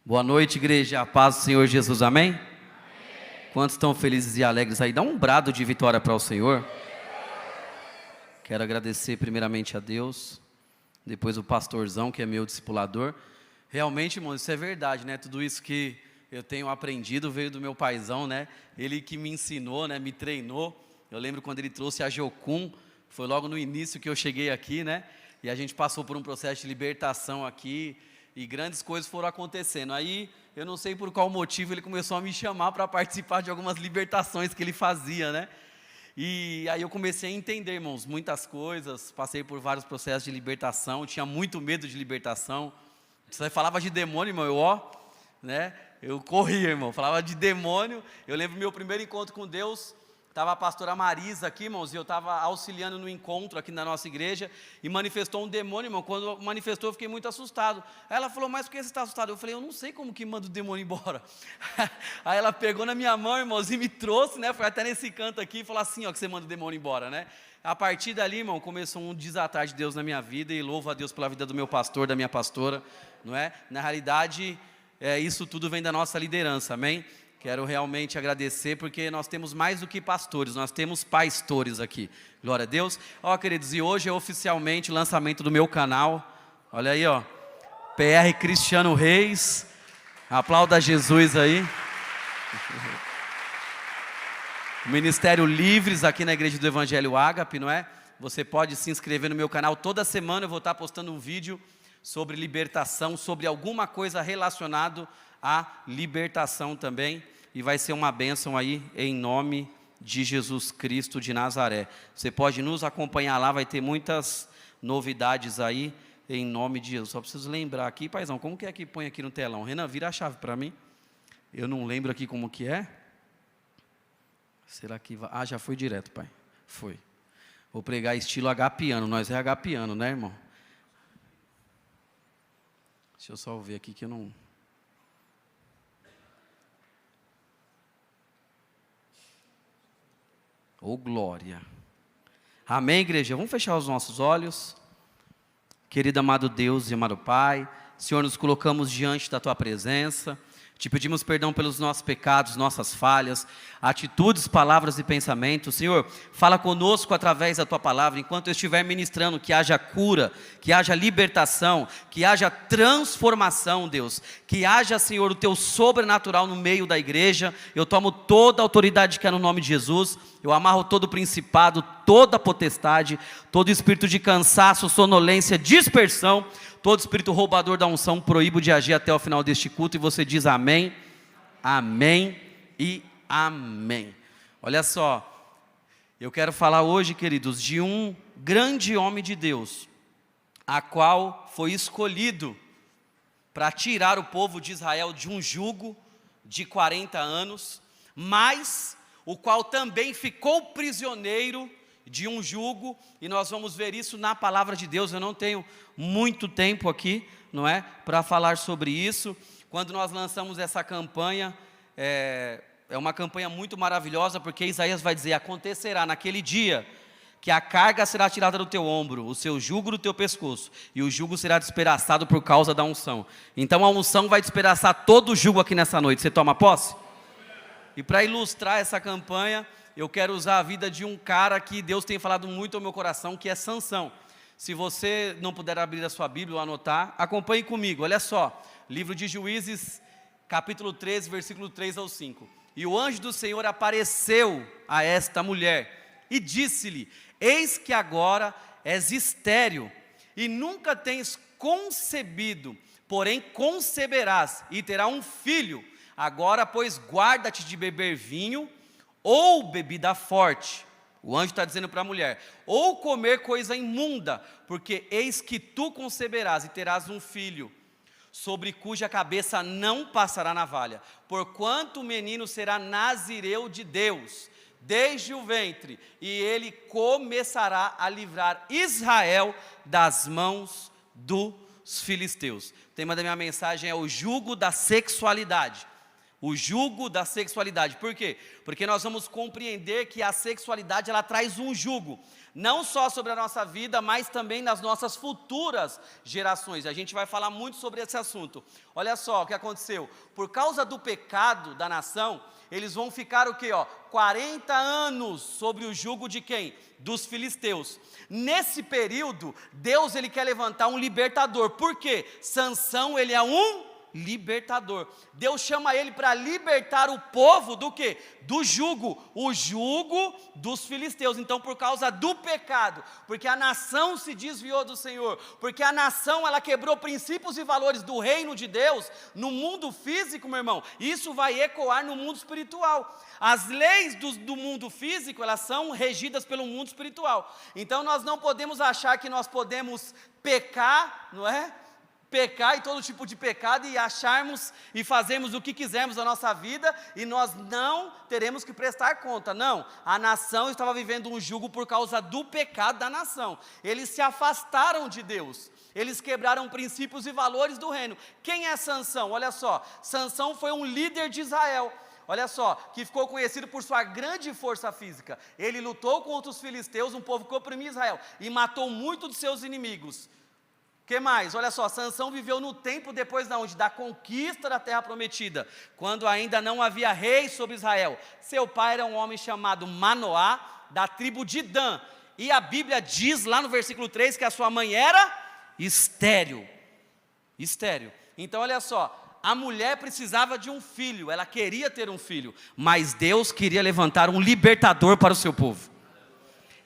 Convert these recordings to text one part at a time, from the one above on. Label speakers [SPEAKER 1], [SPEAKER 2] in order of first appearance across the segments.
[SPEAKER 1] Boa noite, igreja, a paz do Senhor Jesus, amém? Quantos estão felizes e alegres aí? Dá um brado de vitória para o Senhor. Quero agradecer primeiramente a Deus, depois o pastorzão que é meu discipulador. Realmente, irmão, isso é verdade, né? Tudo isso que eu tenho aprendido veio do meu paizão, né? Ele que me ensinou, né? Me treinou. Eu lembro quando ele trouxe a Jocum, foi logo no início que eu cheguei aqui, né? E a gente passou por um processo de libertação aqui, e grandes coisas foram acontecendo. Aí, eu não sei por qual motivo, ele começou a me chamar para participar de algumas libertações que ele fazia, né? E aí eu comecei a entender, irmãos, muitas coisas, passei por vários processos de libertação, tinha muito medo de libertação. Você falava de demônio, irmão, eu corria, irmão, falava de demônio. Eu lembro meu primeiro encontro com Deus, estava a pastora Marisa aqui, irmãos, e eu estava auxiliando no encontro aqui na nossa igreja, e manifestou um demônio, irmão. Quando manifestou, eu fiquei muito assustado. Aí ela falou, mas por que você está assustado? Eu falei, eu não sei como que manda o demônio embora. Aí ela pegou na minha mão, irmãos, e me trouxe, né, foi até nesse canto aqui, e falou assim, ó, que você manda o demônio embora, né. A partir dali, irmão, começou um desatar de Deus na minha vida, e louvo a Deus pela vida do meu pastor, da minha pastora, não é? Na realidade, isso tudo vem da nossa liderança, amém? Quero realmente agradecer, porque nós temos mais do que pastores, nós temos pastores aqui, glória a Deus. Ó, queridos, e hoje é oficialmente o lançamento do meu canal, olha aí, ó, PR Cristiano Reis, aplauda Jesus aí. Ministério Livres aqui na Igreja do Evangelho Ágape, não é? Você pode se inscrever no meu canal, toda semana eu vou estar postando um vídeo sobre libertação, sobre alguma coisa relacionada à libertação também, e vai ser uma bênção aí, em nome de Jesus Cristo de Nazaré. Você pode nos acompanhar lá, vai ter muitas novidades aí, em nome de Jesus. Só preciso lembrar aqui, paizão, como que é que põe aqui no telão? Renan, vira a chave para mim. Eu não lembro aqui como que é. Será que vai? Ah, já foi direto, pai. Foi. Vou pregar estilo agapiano, nós é agapiano, né, irmão? Deixa eu só ver aqui que eu não... Oh, glória. Amém, igreja? Vamos fechar os nossos olhos. Querido amado Deus e amado Pai, Senhor, nos colocamos diante da Tua presença. Te pedimos perdão pelos nossos pecados, nossas falhas, atitudes, palavras e pensamentos. Senhor, fala conosco através da Tua palavra, enquanto eu estiver ministrando, que haja cura, que haja libertação, que haja transformação, Deus, que haja, Senhor, o Teu sobrenatural no meio da igreja. Eu tomo toda a autoridade que é no nome de Jesus, eu amarro todo o principado, toda a potestade, todo espírito de cansaço, sonolência, dispersão, todo espírito roubador da unção, proíbo de agir até o final deste culto. E você diz amém, amém e amém. Olha só, eu quero falar hoje, queridos, de um grande homem de Deus, a qual foi escolhido para tirar o povo de Israel de um jugo de 40 anos, mas o qual também ficou prisioneiro de um jugo, e nós vamos ver isso na palavra de Deus. Eu não tenho muito tempo aqui, não é, para falar sobre isso. Quando nós lançamos essa campanha, é uma campanha muito maravilhosa, porque Isaías vai dizer, acontecerá naquele dia, que a carga será tirada do teu ombro, o seu jugo do teu pescoço, e o jugo será despedaçado por causa da unção. Então a unção vai despedaçar todo o jugo aqui nessa noite. Você toma posse? E para ilustrar essa campanha, eu quero usar a vida de um cara que Deus tem falado muito ao meu coração, que é Sansão. Se você não puder abrir a sua Bíblia ou anotar, acompanhe comigo. Olha só, livro de Juízes, capítulo 13, versículo 3 ao 5. E o anjo do Senhor apareceu a esta mulher e disse-lhe, eis que agora és estéril e nunca tens concebido, porém conceberás e terá um filho. Agora, pois, guarda-te de beber vinho ou bebida forte, o anjo está dizendo para a mulher, ou comer coisa imunda, porque eis que tu conceberás e terás um filho, sobre cuja cabeça não passará navalha, porquanto o menino será nazireu de Deus, desde o ventre, e ele começará a livrar Israel das mãos dos filisteus. O tema da minha mensagem é o jugo da sexualidade. O jugo da sexualidade. Por quê? Porque nós vamos compreender que a sexualidade, ela traz um jugo, não só sobre a nossa vida, mas também nas nossas futuras gerações. A gente vai falar muito sobre esse assunto. Olha só o que aconteceu. Por causa do pecado da nação, eles vão ficar o quê? 40 anos sobre o jugo de quem? Dos filisteus. Nesse período, Deus ele quer levantar um libertador. Por quê? Sansão, ele é um libertador. Deus chama ele para libertar o povo do quê? Do jugo, o jugo dos filisteus. Então, por causa do pecado, porque a nação se desviou do Senhor, porque a nação ela quebrou princípios e valores do reino de Deus, no mundo físico, meu irmão, isso vai ecoar no mundo espiritual. As leis do mundo físico, elas são regidas pelo mundo espiritual. Então, nós não podemos achar que nós podemos pecar, não é? Pecar e todo tipo de pecado e acharmos e fazermos o que quisermos na nossa vida e nós não teremos que prestar conta. Não, a nação estava vivendo um jugo por causa do pecado da nação. Eles se afastaram de Deus, eles quebraram princípios e valores do reino. Quem é Sansão? Olha só, Sansão foi um líder de Israel. Olha só, que ficou conhecido por sua grande força física. Ele lutou contra os filisteus, um povo que oprimia Israel, e matou muitos de seus inimigos. O que mais? Olha só, Sansão viveu no tempo depois da onde? Da conquista da terra prometida, quando ainda não havia rei sobre Israel. Seu pai era um homem chamado Manoá, da tribo de Dan. E a Bíblia diz lá no versículo 3 que a sua mãe era estéril. Estéril. Então olha só, a mulher precisava de um filho, ela queria ter um filho, mas Deus queria levantar um libertador para o seu povo.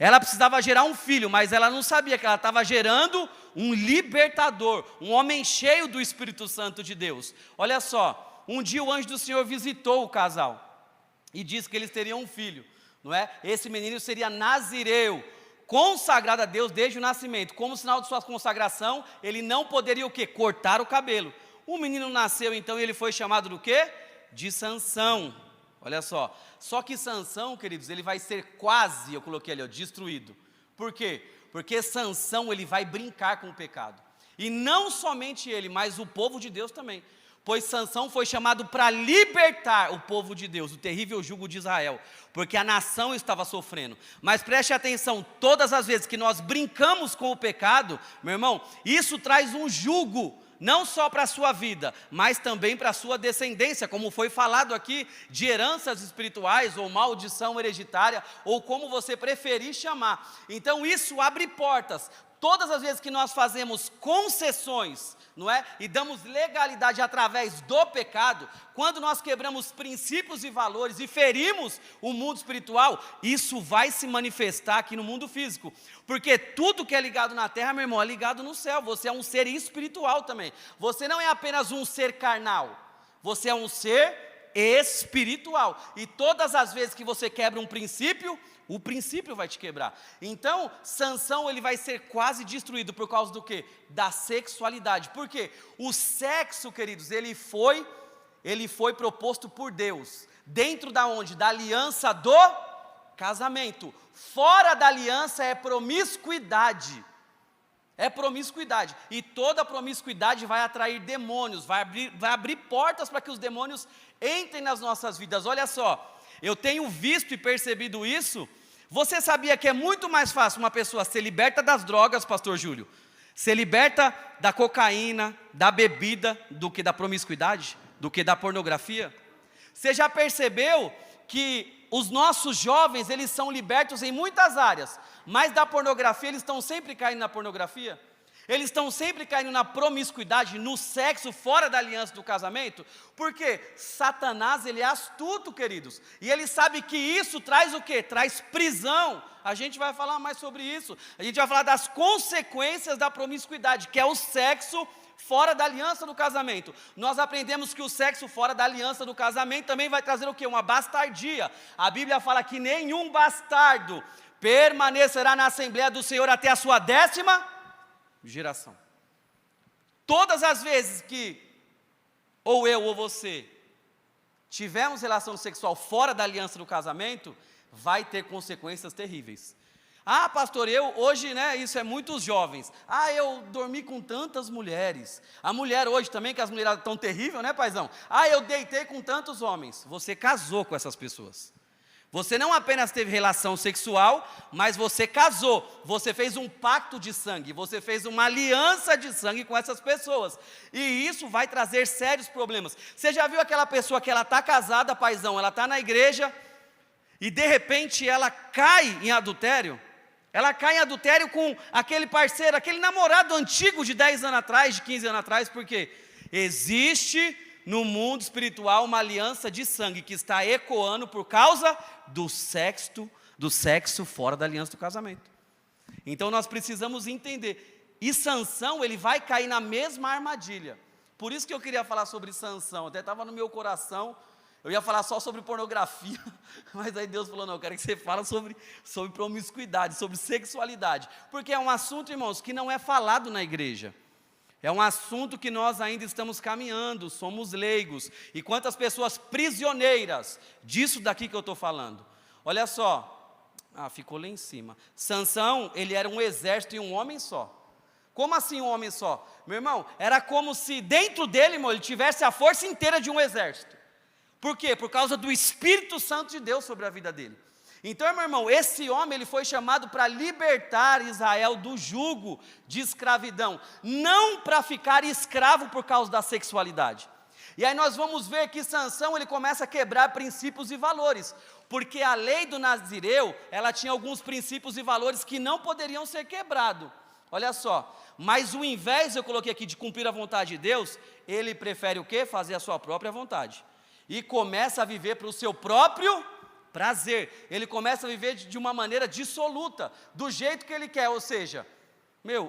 [SPEAKER 1] Ela precisava gerar um filho, mas ela não sabia que ela estava gerando um libertador, um homem cheio do Espírito Santo de Deus. Olha só, um dia o anjo do Senhor visitou o casal e disse que eles teriam um filho, não é? Esse menino seria nazireu, consagrado a Deus desde o nascimento. Como sinal de sua consagração, ele não poderia o quê? Cortar o cabelo. O menino nasceu então e ele foi chamado do quê? De Sansão. Olha só que Sansão, queridos, ele vai ser quase, eu coloquei ali, destruído. Por quê? Porque Sansão, ele vai brincar com o pecado. E não somente ele, mas o povo de Deus também. Pois Sansão foi chamado para libertar o povo de Deus, o terrível jugo de Israel, porque a nação estava sofrendo. Mas preste atenção, todas as vezes que nós brincamos com o pecado, meu irmão, isso traz um jugo, não só para a sua vida, mas também para a sua descendência, como foi falado aqui, de heranças espirituais, ou maldição hereditária, ou como você preferir chamar. Então isso abre portas. Todas as vezes que nós fazemos concessões, não é? E damos legalidade através do pecado, quando nós quebramos princípios e valores e ferimos o mundo espiritual, isso vai se manifestar aqui no mundo físico. Porque tudo que é ligado na terra, meu irmão, é ligado no céu. Você é um ser espiritual também. Você não é apenas um ser carnal. Você é um ser espiritual. E todas as vezes que você quebra um princípio, o princípio vai te quebrar. Então, Sansão ele vai ser quase destruído por causa do quê? Da sexualidade. Por quê? O sexo, queridos, ele foi proposto por Deus. Dentro da onde? Da aliança do casamento. Fora da aliança é promiscuidade. É promiscuidade. E toda promiscuidade vai atrair demônios, vai abrir portas para que os demônios entrem nas nossas vidas. Olha só, eu tenho visto e percebido isso. Você sabia que é muito mais fácil uma pessoa ser liberta das drogas, pastor Júlio, ser liberta da cocaína, da bebida, do que da promiscuidade, do que da pornografia? Você já percebeu que os nossos jovens, eles são libertos em muitas áreas, mas da pornografia, eles estão sempre caindo na pornografia? Eles estão sempre caindo na promiscuidade, no sexo fora da aliança do casamento, porque Satanás, ele é astuto, queridos, e ele sabe que isso traz o quê? Traz prisão. A gente vai falar mais sobre isso, a gente vai falar das consequências da promiscuidade, que é o sexo fora da aliança do casamento. Nós aprendemos que o sexo fora da aliança do casamento também vai trazer o quê? Uma bastardia. A Bíblia fala que nenhum bastardo permanecerá na Assembleia do Senhor até a sua 10ª geração. Todas as vezes que ou eu ou você tivermos relação sexual fora da aliança do casamento, vai ter consequências terríveis. Ah, pastor, hoje, né, isso é muitos jovens. Ah, eu dormi com tantas mulheres. A mulher hoje também, que as mulheres estão terríveis, né, paizão? Ah, eu deitei com tantos homens. Você casou com essas pessoas. Você não apenas teve relação sexual, mas você casou. Você fez um pacto de sangue. Você fez uma aliança de sangue com essas pessoas. E isso vai trazer sérios problemas. Você já viu aquela pessoa que ela está casada, paizão, ela está na igreja, e de repente ela cai em adultério? Ela cai em adultério com aquele parceiro, aquele namorado antigo de 10 anos atrás, de 15 anos atrás, porque existe no mundo espiritual uma aliança de sangue que está ecoando por causa do sexo fora da aliança do casamento. Então nós precisamos entender, e Sansão, ele vai cair na mesma armadilha. Por isso que eu queria falar sobre Sansão, até estava no meu coração. Eu ia falar só sobre pornografia, mas aí Deus falou, não, eu quero que você fale sobre promiscuidade, sobre sexualidade, porque é um assunto, irmãos, que não é falado na igreja, é um assunto que nós ainda estamos caminhando, somos leigos, e quantas pessoas prisioneiras disso daqui que eu estou falando. Olha só, ficou lá em cima, Sansão, ele era um exército e um homem só. Como assim um homem só? Meu irmão, era como se dentro dele, irmão, ele tivesse a força inteira de um exército. Por quê? Por causa do Espírito Santo de Deus sobre a vida dele. Então, meu irmão, esse homem, ele foi chamado para libertar Israel do jugo de escravidão, não para ficar escravo por causa da sexualidade. E aí nós vamos ver que Sansão, ele começa a quebrar princípios e valores, porque a lei do Nazireu, ela tinha alguns princípios e valores que não poderiam ser quebrados. Olha só, mas ao invés, eu coloquei aqui, de cumprir a vontade de Deus, ele prefere o quê? Fazer a sua própria vontade. E começa a viver para o seu próprio prazer. Ele começa a viver de uma maneira dissoluta, do jeito que ele quer, ou seja,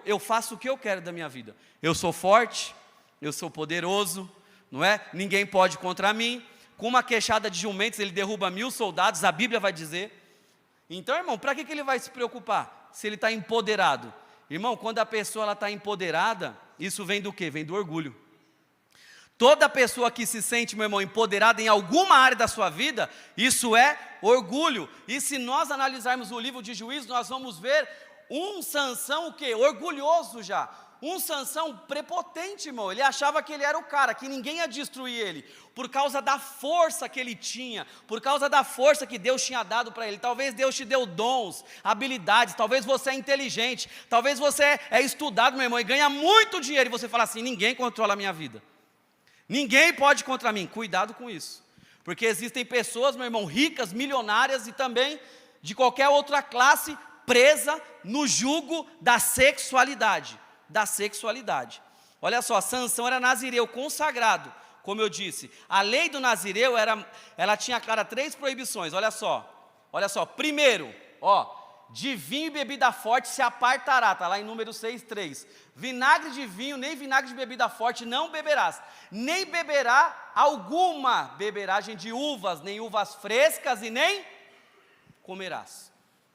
[SPEAKER 1] eu faço o que eu quero da minha vida. Eu sou forte, eu sou poderoso, não é? Ninguém pode contra mim. Com uma queixada de jumentos, ele derruba 1000 soldados, a Bíblia vai dizer. Então, irmão, para que ele vai se preocupar, se ele está empoderado? Irmão, quando a pessoa está empoderada, isso vem do quê? Vem do orgulho. Toda pessoa que se sente, meu irmão, empoderada em alguma área da sua vida, isso é orgulho. E se nós analisarmos o livro de Juízes, nós vamos ver um Sansão o quê? Orgulhoso já. Um Sansão prepotente, irmão. Ele achava que ele era o cara, que ninguém ia destruir ele, por causa da força que ele tinha, por causa da força que Deus tinha dado para ele. Talvez Deus te deu dons, habilidades, talvez você é inteligente, talvez você é estudado, meu irmão, e ganha muito dinheiro, e você fala assim, ninguém controla a minha vida. Ninguém pode contra mim. Cuidado com isso, porque existem pessoas, meu irmão, ricas, milionárias e também de qualquer outra classe, presa no jugo da sexualidade. Olha só, Sansão era nazireu, consagrado, como eu disse. A lei do nazireu, ela tinha, clara, 3 proibições, olha só. Primeiro, de vinho e bebida forte se apartará, está lá em Números 6:3. Vinagre de vinho, nem vinagre de bebida forte não beberás, nem beberá alguma beberagem de uvas, nem uvas frescas e nem comerás.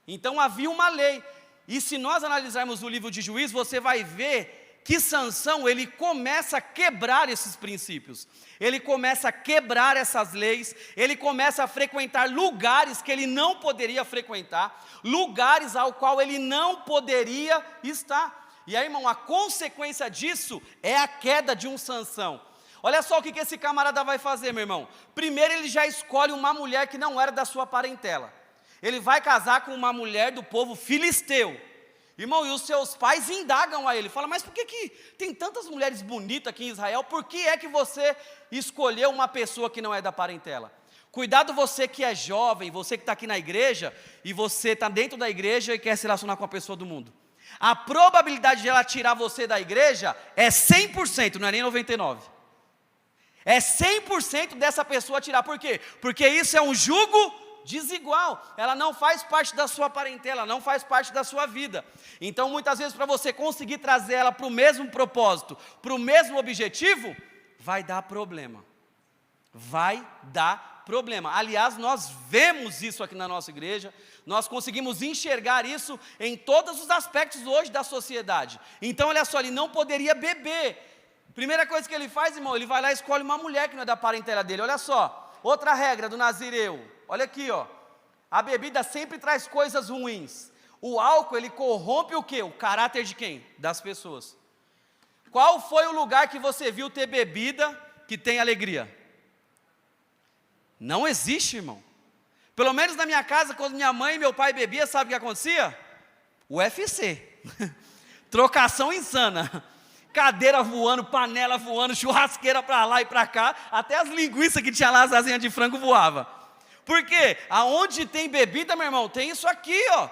[SPEAKER 1] Então havia uma lei, e se nós analisarmos o livro de Juízes, você vai ver que Sansão, ele começa a quebrar esses princípios, ele começa a quebrar essas leis, ele começa a frequentar lugares que ele não poderia frequentar, lugares ao qual ele não poderia estar. E aí, irmão, a consequência disso é a queda de um Sansão. Olha só o que esse camarada vai fazer, meu irmão. Primeiro, ele já escolhe uma mulher que não era da sua parentela. Ele vai casar com uma mulher do povo filisteu. Irmão, e os seus pais indagam a ele, falam, mas por que tem tantas mulheres bonitas aqui em Israel, por que é que você escolheu uma pessoa que não é da parentela? Cuidado você que é jovem, você que está aqui na igreja, e você está dentro da igreja e quer se relacionar com a pessoa do mundo. A probabilidade de ela tirar você da igreja é 100%, não é nem 99%. É 100% dessa pessoa tirar, por quê? Porque isso é um jugo desigual, ela não faz parte da sua parentela, não faz parte da sua vida. Então muitas vezes para você conseguir trazer ela para o mesmo propósito, para o mesmo objetivo, vai dar problema. Aliás, nós vemos isso aqui na nossa igreja, nós conseguimos enxergar isso em todos os aspectos hoje da sociedade. Então olha só, ele não poderia beber. Primeira coisa que ele faz, irmão, ele vai lá e escolhe uma mulher que não é da parentela dele. Olha só, outra regra do nazireu. Olha aqui, a bebida sempre traz coisas ruins. O álcool, ele corrompe o quê? O caráter de quem? Das pessoas. Qual foi o lugar que você viu ter bebida que tem alegria? Não existe, irmão. Pelo menos na minha casa, quando minha mãe e meu pai bebiam, sabe o que acontecia? UFC. Trocação insana. Cadeira voando, panela voando, churrasqueira para lá e para cá, até as linguiças que tinha lá, as asinhas de frango voava. Por quê? Aonde tem bebida, meu irmão, tem isso aqui, ó.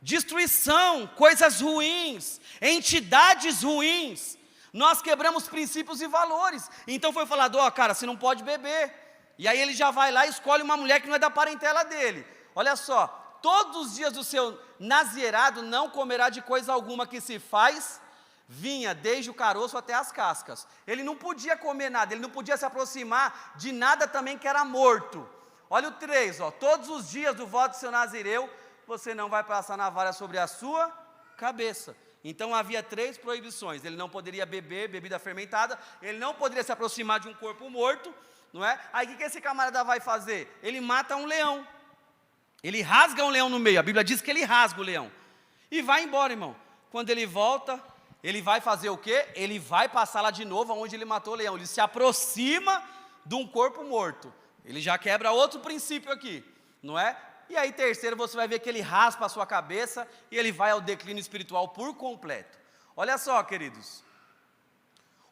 [SPEAKER 1] Destruição, coisas ruins, entidades ruins. Nós quebramos princípios e valores. Então foi falado, ó, cara, você não pode beber. E aí ele já vai lá e escolhe uma mulher que não é da parentela dele. Olha só, todos os dias do seu nazirado não comerá de coisa alguma que se faz vinha desde o caroço até as cascas. Ele não podia comer nada, ele não podia se aproximar de nada também que era morto. Olha o 3, ó, todos os dias do voto do seu nazireu, você não vai passar navalha sobre a sua cabeça. Então havia 3 proibições: ele não poderia beber bebida fermentada, ele não poderia se aproximar de um corpo morto, não é? Aí o que esse camarada vai fazer? Ele mata um leão, ele rasga um leão no meio, a Bíblia diz que ele rasga o leão, e vai embora, irmão. Quando ele volta, ele vai fazer o quê? Ele vai passar lá de novo onde ele matou o leão, ele se aproxima de um corpo morto, ele já quebra outro princípio aqui, não é? E aí, terceiro, você vai ver que ele raspa a sua cabeça e ele vai ao declínio espiritual por completo. Olha só, queridos,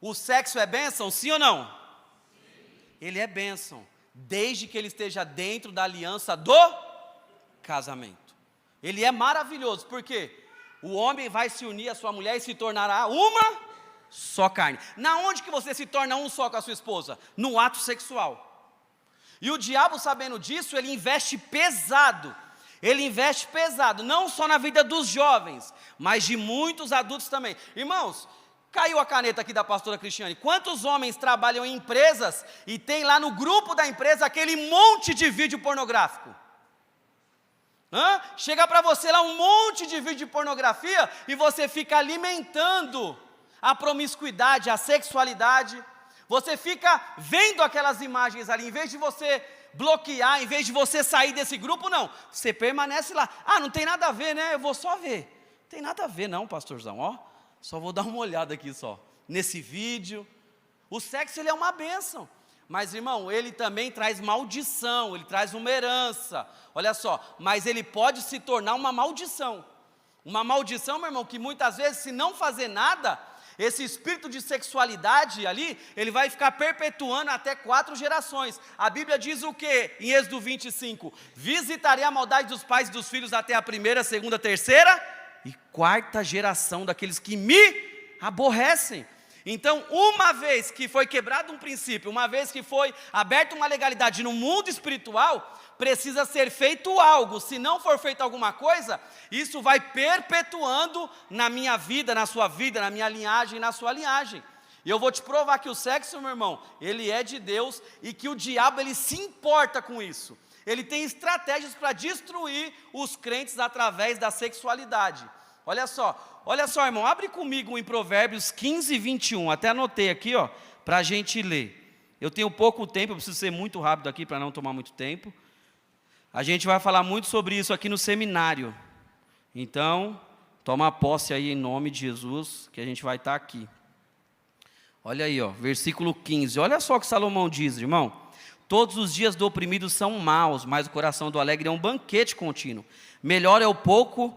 [SPEAKER 1] o sexo é bênção, sim ou não? Sim. Ele é bênção, desde que ele esteja dentro da aliança do casamento. Ele é maravilhoso, por quê? O homem vai se unir à sua mulher e se tornará uma só carne. Na onde que você se torna um só com a sua esposa? No ato sexual. E o diabo, sabendo disso, ele investe pesado, não só na vida dos jovens, mas de muitos adultos também. Irmãos, caiu a caneta aqui da pastora Cristiane, quantos homens trabalham em empresas e tem lá no grupo da empresa aquele monte de vídeo pornográfico? Chega para você lá um monte de vídeo de pornografia e você fica alimentando a promiscuidade, a sexualidade. Você fica vendo aquelas imagens ali, em vez de você bloquear, em vez de você sair desse grupo, não, você permanece lá. Não tem nada a ver, né? Eu vou só ver. Não tem nada a ver não, pastorzão, ó. Só vou dar uma olhada aqui só, nesse vídeo. O sexo, ele é uma bênção. Mas, irmão, ele também traz maldição, ele traz uma herança. Olha só, mas ele pode se tornar uma maldição. Uma maldição, meu irmão, que muitas vezes, se não fazer nada, esse espírito de sexualidade ali, ele vai ficar perpetuando até 4 gerações. A Bíblia diz o quê? Em Êxodo 25: visitarei a maldade dos pais e dos filhos até a 1ª, 2ª, 3ª e 4ª geração daqueles que me aborrecem. Então, uma vez que foi quebrado um princípio, uma vez que foi aberta uma legalidade no mundo espiritual, precisa ser feito algo. Se não for feito alguma coisa, isso vai perpetuando na minha vida, na sua vida, na minha linhagem, na sua linhagem. E eu vou te provar que o sexo, meu irmão, ele é de Deus e que o diabo, ele se importa com isso. Ele tem estratégias para destruir os crentes através da sexualidade. Olha só, irmão, abre comigo em Provérbios 15, 21, até anotei aqui, ó, para a gente ler. Eu tenho pouco tempo, eu preciso ser muito rápido aqui para não tomar muito tempo. A gente vai falar muito sobre isso aqui no seminário. Então, toma posse aí em nome de Jesus, que a gente vai estar aqui. Olha aí, ó, versículo 15, olha só o que Salomão diz, irmão. Todos os dias do oprimido são maus, mas o coração do alegre é um banquete contínuo. Melhor é o pouco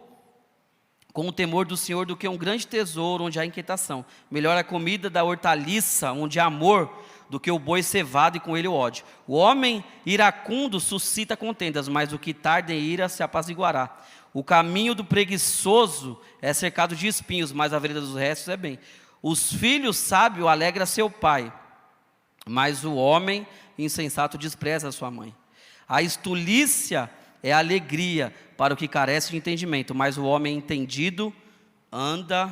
[SPEAKER 1] com o temor do Senhor do que um grande tesouro onde há inquietação. Melhor a comida da hortaliça onde há amor do que o boi cevado e com ele o ódio. O homem iracundo suscita contendas, mas o que tarda em ira se apaziguará. O caminho do preguiçoso é cercado de espinhos, mas a vereda dos restos é bem. Os filhos sábios alegram seu pai, mas o homem insensato despreza a sua mãe. A estulícia é alegria para o que carece de entendimento, mas o homem entendido anda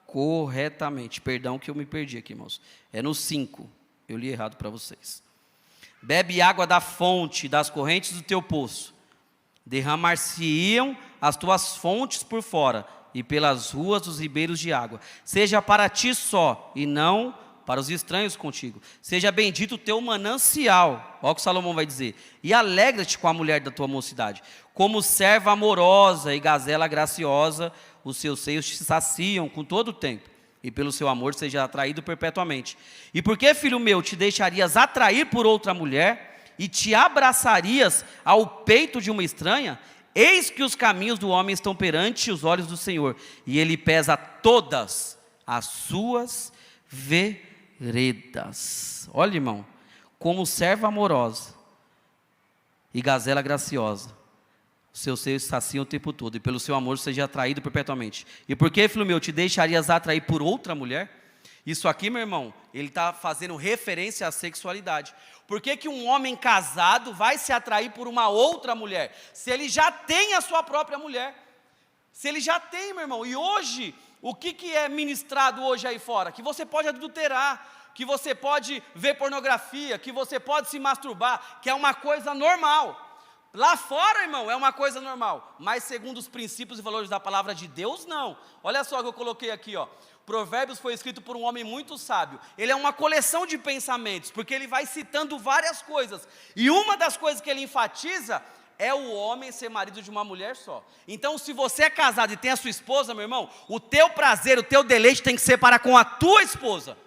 [SPEAKER 1] corretamente. Perdão que eu me perdi aqui, irmãos. É no 5, eu li errado para vocês. Bebe água da fonte, das correntes do teu poço. Derramar-se-iam as tuas fontes por fora, e pelas ruas dos ribeiros de água. Seja para ti só, e não para os estranhos contigo. Seja bendito o teu manancial, olha o que Salomão vai dizer, e alegra-te com a mulher da tua mocidade. Como serva amorosa e gazela graciosa, os seus seios te saciam com todo o tempo, e pelo seu amor seja atraído perpetuamente. E por que, filho meu, te deixarias atrair por outra mulher, e te abraçarias ao peito de uma estranha? Eis que os caminhos do homem estão perante os olhos do Senhor, e ele pesa todas as suas veredas. Olha, irmão, como serva amorosa e gazela graciosa, os seus seios saciam o tempo todo, e pelo seu amor seja atraído perpetuamente. E por que, filho meu, te deixarias atrair por outra mulher? Isso aqui, meu irmão, ele está fazendo referência à sexualidade. Por que que um homem casado vai se atrair por uma outra mulher, se ele já tem a sua própria mulher? Se ele já tem, meu irmão. E hoje, o que é ministrado hoje aí fora? Que você pode adulterar, que você pode ver pornografia, que você pode se masturbar, que é uma coisa normal. Lá fora, irmão, é uma coisa normal, mas segundo os princípios e valores da palavra de Deus, não. Olha só o que eu coloquei aqui, ó. Provérbios foi escrito por um homem muito sábio. Ele é uma coleção de pensamentos, porque ele vai citando várias coisas. E uma das coisas que ele enfatiza é o homem ser marido de uma mulher só. Então, se você é casado e tem a sua esposa, meu irmão, o teu prazer, o teu deleite tem que ser para com a tua esposa,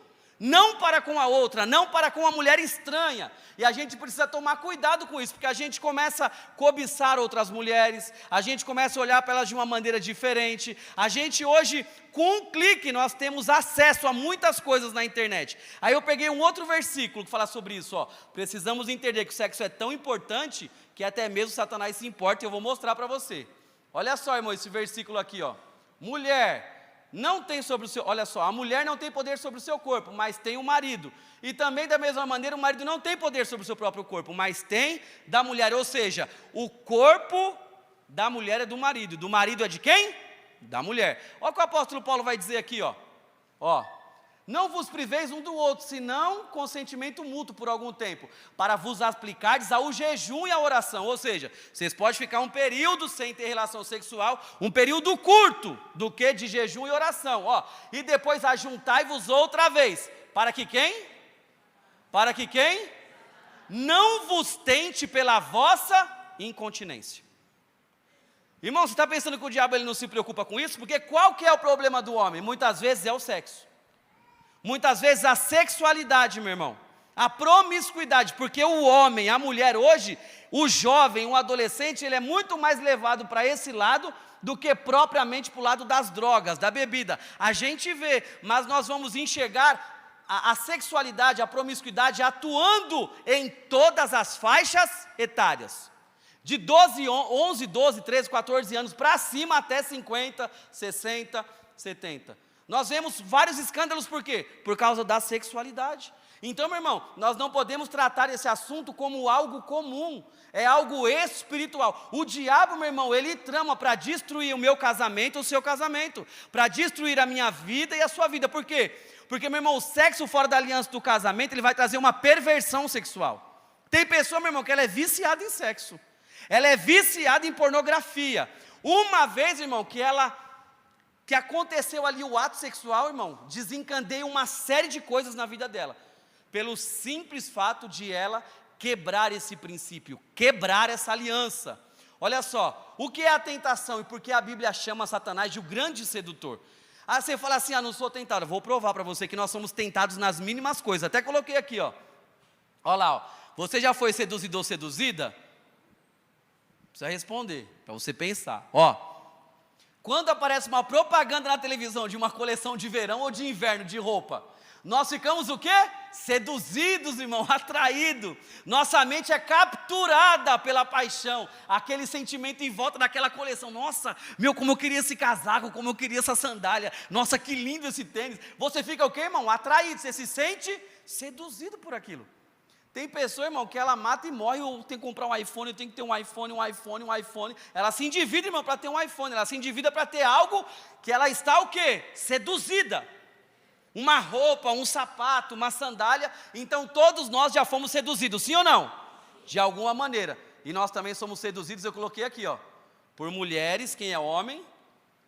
[SPEAKER 1] não para com a outra, não para com uma mulher estranha. E a gente precisa tomar cuidado com isso, porque a gente começa a cobiçar outras mulheres, a gente começa a olhar para elas de uma maneira diferente. A gente hoje, com um clique, nós temos acesso a muitas coisas na internet. Aí eu peguei um outro versículo que fala sobre isso, ó. Precisamos entender que o sexo é tão importante, que até mesmo Satanás se importa, e eu vou mostrar para você. Olha só, irmão, esse versículo aqui, ó. Mulher, não tem sobre o seu, olha só, a mulher não tem poder sobre o seu corpo, mas tem o marido. E também da mesma maneira o marido não tem poder sobre o seu próprio corpo, mas tem da mulher. Ou seja, o corpo da mulher é do marido é de quem? Da mulher. Olha o que o apóstolo Paulo vai dizer aqui, ó. Não vos priveis um do outro, senão consentimento mútuo por algum tempo, para vos aplicardes ao jejum e à oração. Ou seja, vocês podem ficar um período sem ter relação sexual, um período curto do que de jejum e oração, ó. E depois ajuntai-vos outra vez, para que quem? Para que quem? Não vos tente pela vossa incontinência. Irmão, você está pensando que o diabo ele não se preocupa com isso? Porque qual que é o problema do homem? Muitas vezes é o sexo. Muitas vezes a sexualidade, meu irmão, a promiscuidade, porque o homem, a mulher hoje, o jovem, o adolescente, ele é muito mais levado para esse lado do que propriamente para o lado das drogas, da bebida. A gente vê, mas nós vamos enxergar a sexualidade, a promiscuidade atuando em todas as faixas etárias. De 11, 12, 13, 14 anos para cima até 50, 60, 70. Nós vemos vários escândalos, por quê? Por causa da sexualidade. Então, meu irmão, nós não podemos tratar esse assunto como algo comum, é algo espiritual. O diabo, meu irmão, ele trama para destruir o meu casamento, o seu casamento, para destruir a minha vida e a sua vida. Por quê? Porque, meu irmão, o sexo fora da aliança do casamento, ele vai trazer uma perversão sexual. Tem pessoa, meu irmão, que ela é viciada em sexo, ela é viciada em pornografia. Uma vez, irmão, que aconteceu ali o ato sexual, irmão, desencadeia uma série de coisas na vida dela, pelo simples fato de ela quebrar esse princípio, quebrar essa aliança. Olha só, o que é a tentação e por que a Bíblia chama Satanás de o grande sedutor? Aí você fala assim, não sou tentado, vou provar para você que nós somos tentados nas mínimas coisas, até coloquei aqui, ó. Olha lá, ó. Você já foi seduzido ou seduzida? Precisa responder, para você pensar, ó. Quando aparece uma propaganda na televisão de uma coleção de verão ou de inverno de roupa, nós ficamos o quê? Seduzidos, irmão, atraídos. Nossa mente é capturada pela paixão, aquele sentimento em volta daquela coleção. Nossa, meu, como eu queria esse casaco, como eu queria essa sandália. Nossa, que lindo esse tênis. Você fica o quê, irmão? Atraído, você se sente seduzido por aquilo. Tem pessoa, irmão, que ela mata e morre, ou tem que comprar um iPhone, eu tenho que ter um iPhone. Ela se endivida, irmão, para ter um iPhone, ela se endivida para ter algo que ela está o quê? Seduzida. Uma roupa, um sapato, uma sandália. Então todos nós já fomos seduzidos, sim ou não? De alguma maneira. E nós também somos seduzidos, eu coloquei aqui, ó, por mulheres, quem é homem,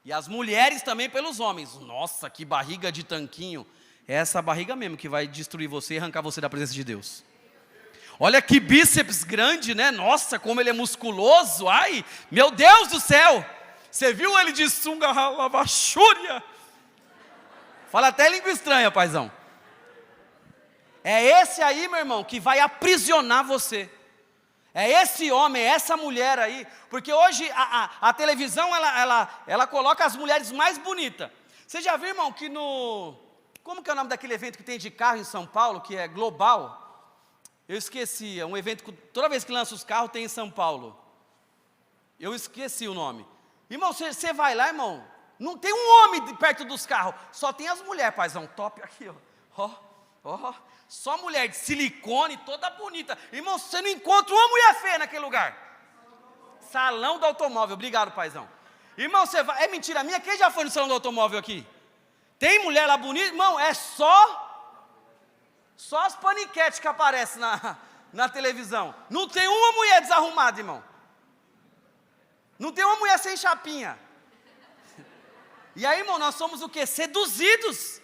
[SPEAKER 1] e as mulheres também pelos homens. Nossa, que barriga de tanquinho. É essa barriga mesmo que vai destruir você e arrancar você da presença de Deus. Olha que bíceps grande, né? Nossa, como ele é musculoso. Ai, meu Deus do céu. Você viu ele de sunga lavachúria? Fala até língua estranha, paizão. É esse aí, meu irmão, que vai aprisionar você. É esse homem, é essa mulher aí. Porque hoje a televisão, ela coloca as mulheres mais bonitas. Você já viu, irmão, que no... Como que é o nome daquele evento que tem de carro em São Paulo, que é global? Eu esqueci, é um evento que toda vez que lança os carros tem em São Paulo. Eu esqueci o nome. Irmão, você vai lá, irmão, não tem um homem perto dos carros, só tem as mulheres, paizão, top aqui, ó. Só mulher de silicone, toda bonita. Irmão, você não encontra uma mulher feia naquele lugar. Salão do automóvel, obrigado, paizão. Irmão, você vai, é mentira minha, quem já foi no salão do automóvel aqui? Tem mulher lá bonita, irmão, é só as paniquetes que aparecem na televisão. Não tem uma mulher desarrumada, irmão. Não tem uma mulher sem chapinha. E aí, irmão, nós somos o quê? Seduzidos.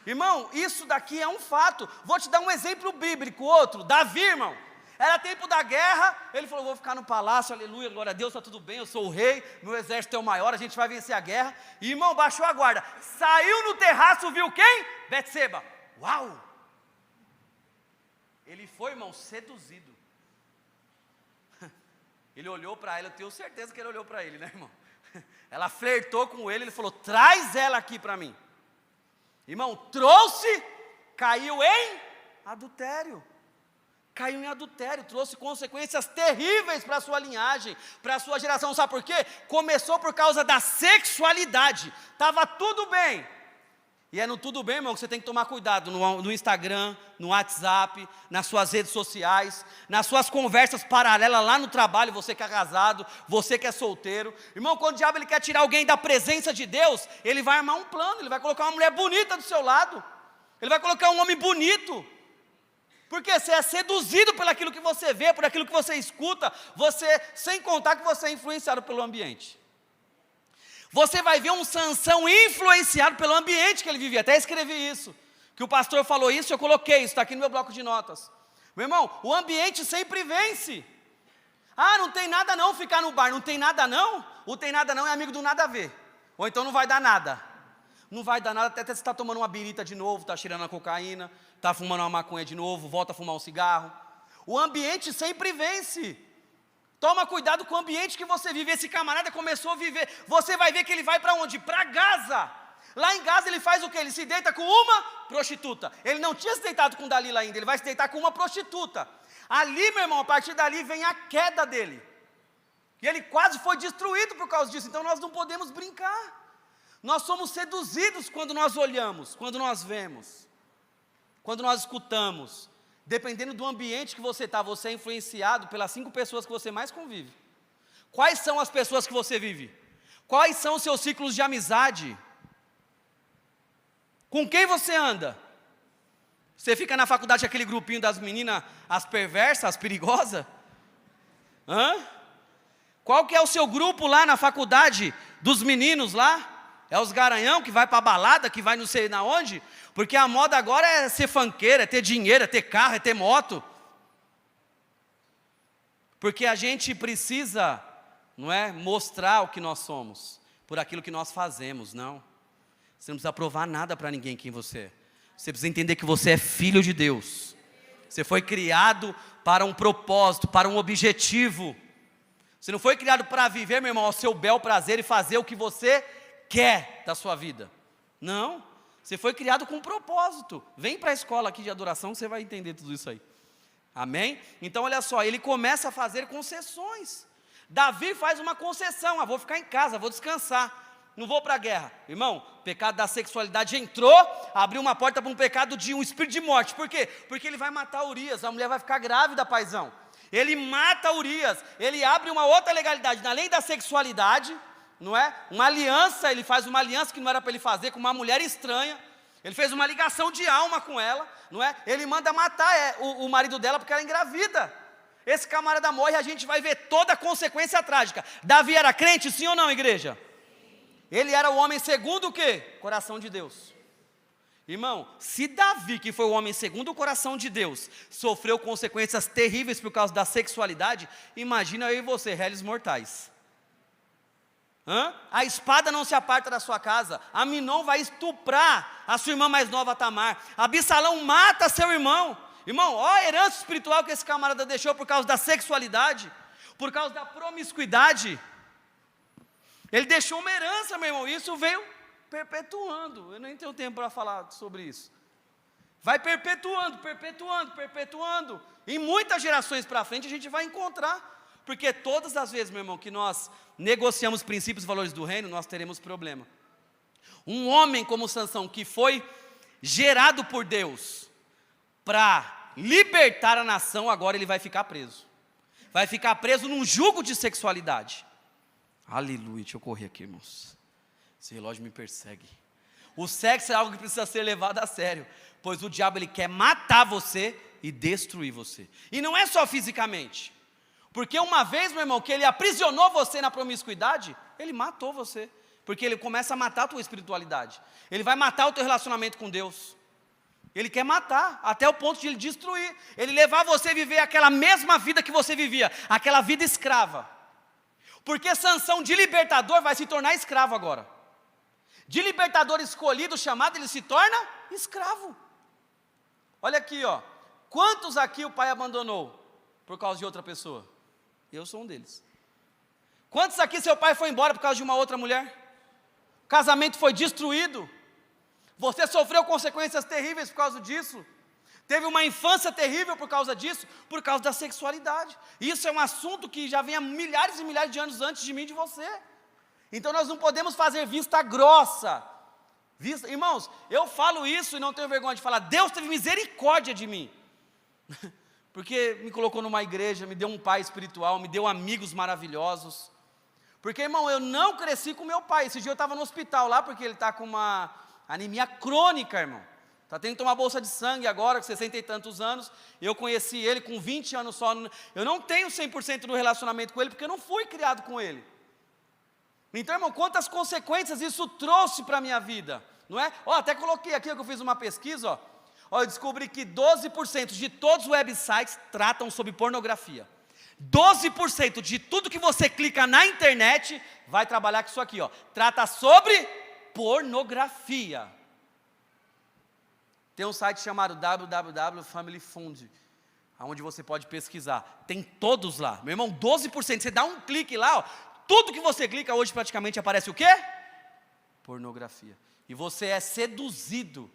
[SPEAKER 1] Irmão, isso daqui é um fato. Vou te dar um exemplo bíblico, outro. Davi, irmão, era tempo da guerra, ele falou, vou ficar no palácio, aleluia, glória a Deus, está tudo bem, eu sou o rei, meu exército é o maior, a gente vai vencer a guerra. E, irmão, baixou a guarda, saiu no terraço, viu quem? Betseba. Uau! Ele foi, irmão, seduzido. Ele olhou para ela, eu tenho certeza que ele olhou para ele, né, irmão? Ela flertou com ele, ele falou, traz ela aqui para mim. Irmão, trouxe, caiu em adultério. Trouxe consequências terríveis para a sua linhagem, para a sua geração. Sabe por quê? Começou por causa da sexualidade. Estava tudo bem. E é no tudo bem, irmão, que você tem que tomar cuidado no Instagram, no WhatsApp, nas suas redes sociais, nas suas conversas paralelas lá no trabalho, você que é casado, você que é solteiro. Irmão, quando o diabo ele quer tirar alguém da presença de Deus, ele vai armar um plano, ele vai colocar uma mulher bonita do seu lado, ele vai colocar um homem bonito, porque você é seduzido por aquilo que você vê, por aquilo que você escuta, sem contar que você é influenciado pelo ambiente. Você vai ver um Sansão influenciado pelo ambiente que ele vivia. Até escrevi isso, que o pastor falou isso, eu coloquei isso, está aqui no meu bloco de notas. Meu irmão, o ambiente sempre vence. Ah, não tem nada não ficar no bar, não tem nada não? O tem nada não é amigo do nada a ver. Ou então não vai dar nada. Não vai dar nada, até você está tomando uma birita de novo, está cheirando a cocaína, está fumando uma maconha de novo, volta a fumar um cigarro. O ambiente sempre vence. Toma cuidado com o ambiente que você vive. Esse camarada começou a viver. Você vai ver que ele vai para onde? Para Gaza. Lá em Gaza ele faz o quê? Ele se deita com uma prostituta. Ele não tinha se deitado com Dalila ainda. Ele vai se deitar com uma prostituta. Ali, meu irmão, a partir dali vem a queda dele. E ele quase foi destruído por causa disso. Então nós não podemos brincar. Nós somos seduzidos quando nós olhamos, quando nós vemos, quando nós escutamos. Dependendo do ambiente que você está, você é influenciado pelas 5 pessoas que você mais convive. Quais são as pessoas que você vive? Quais são os seus ciclos de amizade? Com quem você anda? Você fica na faculdade com aquele grupinho das meninas, as perversas, as perigosas? Qual que é o seu grupo lá na faculdade dos meninos lá? É os garanhão que vai para a balada, que vai não sei na onde? Porque a moda agora é ser funkeiro, é ter dinheiro, é ter carro, é ter moto. Porque a gente precisa, não é, mostrar o que nós somos, por aquilo que nós fazemos, não. Você não precisa provar nada para ninguém quem você é. Você precisa entender que você é filho de Deus. Você foi criado para um propósito, para um objetivo. Você não foi criado para viver, meu irmão, ao seu bel prazer e fazer o que você quer da sua vida. Não. Você foi criado com um propósito. Vem para a escola aqui de adoração, você vai entender tudo isso aí. Amém? Então olha só, ele começa a fazer concessões. Davi faz uma concessão, vou ficar em casa, vou descansar, não vou para a guerra. Irmão, o pecado da sexualidade entrou, abriu uma porta para um pecado de um espírito de morte. Por quê? Porque ele vai matar Urias, a mulher vai ficar grávida, paizão. Ele mata Urias, ele abre uma outra legalidade, na lei da sexualidade, não é? Uma aliança, ele faz uma aliança que não era para ele fazer com uma mulher estranha. Ele fez uma ligação de alma com ela, não é? Ele manda matar o marido dela porque ela é engravida. Esse camarada morre e a gente vai ver toda a consequência trágica. Davi era crente, sim ou não, igreja? Ele era o homem segundo o quê? Coração de Deus. Irmão, se Davi, que foi o homem segundo o coração de Deus, sofreu consequências terríveis por causa da sexualidade, imagina eu e você, réis mortais. A espada não se aparta da sua casa. Aminon vai estuprar a sua irmã mais nova, Tamar. Absalão mata seu irmão. Irmão, ó a herança espiritual que esse camarada deixou por causa da sexualidade, por causa da promiscuidade. Ele deixou uma herança, meu irmão, isso veio perpetuando. Eu nem tenho tempo para falar sobre isso. Vai perpetuando, perpetuando, perpetuando. Em muitas gerações para frente a gente vai encontrar. Porque todas as vezes, meu irmão, que nós negociamos princípios e valores do reino, nós teremos problema. Um homem como Sansão, que foi gerado por Deus para libertar a nação, agora ele vai ficar preso. Vai ficar preso num jugo de sexualidade. Aleluia, deixa eu correr aqui, irmãos. Esse relógio me persegue. O sexo é algo que precisa ser levado a sério, pois o diabo ele quer matar você e destruir você. E não é só fisicamente. Porque uma vez, meu irmão, que ele aprisionou você na promiscuidade, ele matou você. Porque ele começa a matar a tua espiritualidade. Ele vai matar o teu relacionamento com Deus. Ele quer matar, até o ponto de ele destruir. Ele levar você a viver aquela mesma vida que você vivia, aquela vida escrava. Porque Sansão de libertador vai se tornar escravo agora. De libertador escolhido, chamado, ele se torna escravo. Olha aqui, ó. Quantos aqui o pai abandonou por causa de outra pessoa? Eu sou um deles. Quantos aqui seu pai foi embora por causa de uma outra mulher? O casamento foi destruído. Você sofreu consequências terríveis por causa disso. Teve uma infância terrível por causa disso, por causa da sexualidade. Isso é um assunto que já vem há milhares e milhares de anos antes de mim e de você. Então nós não podemos fazer vista grossa. Irmãos, eu falo isso e não tenho vergonha de falar. Deus teve misericórdia de mim. Porque me colocou numa igreja, me deu um pai espiritual, me deu amigos maravilhosos. Porque, irmão, eu não cresci com meu pai. Esse dia eu estava no hospital lá, porque ele está com uma anemia crônica, irmão. Está tendo que tomar bolsa de sangue agora, com 60 e tantos anos. Eu conheci ele com 20 anos só. Eu não tenho 100% do relacionamento com ele, porque eu não fui criado com ele. Então, irmão, quantas consequências isso trouxe para a minha vida, não é? Ó, até coloquei aqui que eu fiz uma pesquisa, ó. Eu descobri que 12% de todos os websites tratam sobre pornografia. 12% de tudo que você clica na internet vai trabalhar com isso aqui, ó. Trata sobre pornografia. Tem um site chamado www.familyfund, onde você pode pesquisar. Tem todos lá. Meu irmão, 12%. Você dá um clique lá, ó, tudo que você clica hoje praticamente aparece o quê? Pornografia. E você é seduzido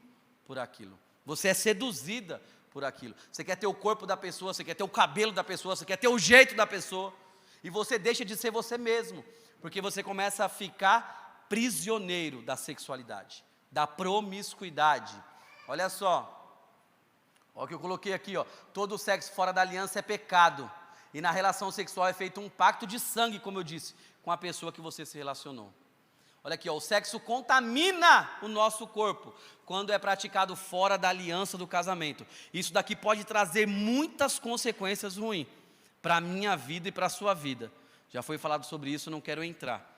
[SPEAKER 1] por aquilo. Você é seduzida por aquilo. Você quer ter o corpo da pessoa, você quer ter o cabelo da pessoa, você quer ter o jeito da pessoa. E você deixa de ser você mesmo, porque você começa a ficar prisioneiro da sexualidade, da promiscuidade. Olha só, olha o que eu coloquei aqui, ó. Todo sexo fora da aliança é pecado. E na relação sexual é feito um pacto de sangue, como eu disse, com a pessoa que você se relacionou. Olha aqui, ó, o sexo contamina o nosso corpo quando é praticado fora da aliança do casamento. Isso daqui pode trazer muitas consequências ruins para a minha vida e para a sua vida. Já foi falado sobre isso, não quero entrar.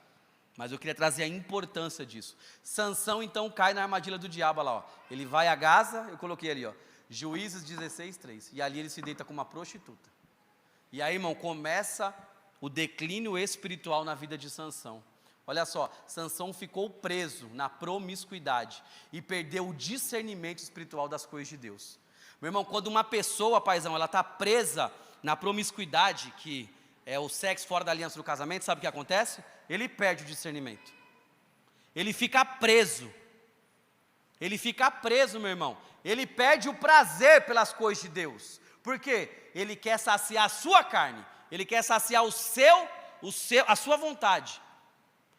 [SPEAKER 1] Mas eu queria trazer a importância disso. Sansão então cai na armadilha do diabo, olha lá, ó. Ele vai a Gaza, eu coloquei ali, ó, Juízes 16:3. E ali ele se deita com uma prostituta. E aí, irmão, começa o declínio espiritual na vida de Sansão. Olha só, Sansão ficou preso na promiscuidade e perdeu o discernimento espiritual das coisas de Deus. Meu irmão, quando uma pessoa, paizão, ela está presa na promiscuidade, que é o sexo fora da aliança do casamento, sabe o que acontece? Ele perde o discernimento. Ele fica preso. Ele fica preso, meu irmão. Ele perde o prazer pelas coisas de Deus. Por quê? Ele quer saciar a sua carne. Ele quer saciar a sua vontade.